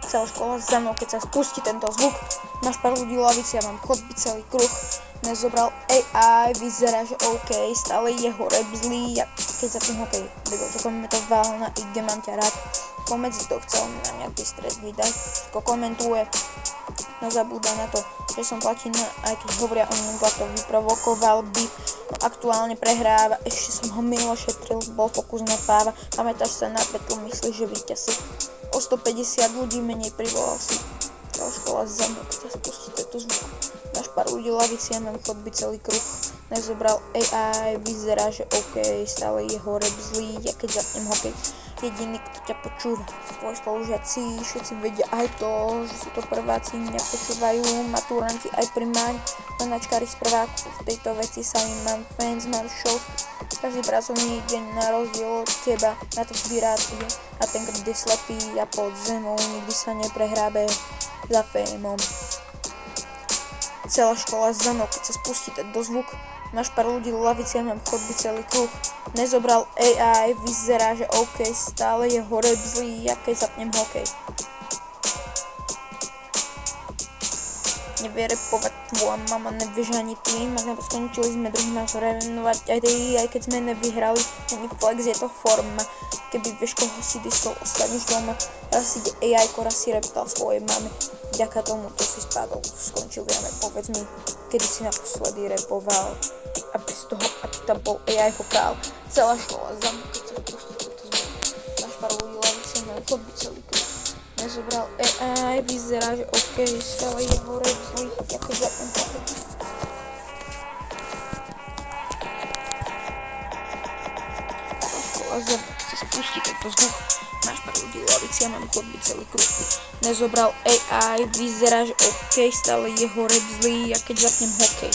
Celá škola za mnou, keď sa spustí tento zvuk. Máš pár ľudí lavici, ja mám chodby celý kruh. Nezobral AI, vyzerá, že OK, stále je hore zlý, ja keď za tým hokej, bego to komentoval na IG, mám ťa rád. Pomedzi to chcel mi na nejaký stres vydať, ako komentuje, no zabúda na to, že som platina, aj keď hovoria o ňom, to vyprovokoval by, no aktuálne prehráva, ešte som ho milo šetril, bol fokus na páva, pamätáš sa na petlu, myslíš, že víťazí, o 150 ľudí menej privolal si, celá škola za mnou, keď sa spustí tento zvuk. Máš pár ľudí lavici, ja mám chodby celý kruh. Nezobral AI, vyzerá, že OK, stále je hore zlý, ja keď zapnem hokej. Jediný, kto ťa počúva, tvoji spolužiaci, všetci vedia aj to, že sú to prváci, nepočúvajú maturanti aj primári, lenačkári z prváku, v tejto veci sa im mám fans, mám show, každý pracovný deň na rozdiel od teba, na to vždy rád ide, a ten, kto je slepý a pod zemou, nikdy sa neprehrábe za fémom. Celá škola za mnou, keď sa spustí tento zvuk. Máš pár ľudí v lavici, ja mám chodby celý kruh. Nezobral AI, vyzerá, že OK, stále je hore zlý, ja keď zapnem hokej. Nevie repovať tvoja mama, nevieš ani ty, nebo skončili sme druhý nás revenovať aj ty, aj keď sme nevyhrali, není flex, je to forma. Keby vieš, koho si dysol, ostaneš doma, raz ide AI, raz si reptal svojej mame. Vďaka tomu to si spadol, skončil viame, povedz mi, kedy si naposledy repoval, aby z toho, aby tam bol AI vokál. Celá škola za mnou, keď sa spustí toto zvuk. Máš pár ľudí lavici, mám chodby celý kruh. Nezobral AI, vyzerá, že OK, stále je hore zlý, ako zapnem hokej. Celá škola za mnou, keď sa spustí tento zvuk. Máš pár ľudí lavici, ja mám chodby celý kruh. Nezobral AI, vyzerá, že OK, stále je hore zlý, ja keď zapnem hokej.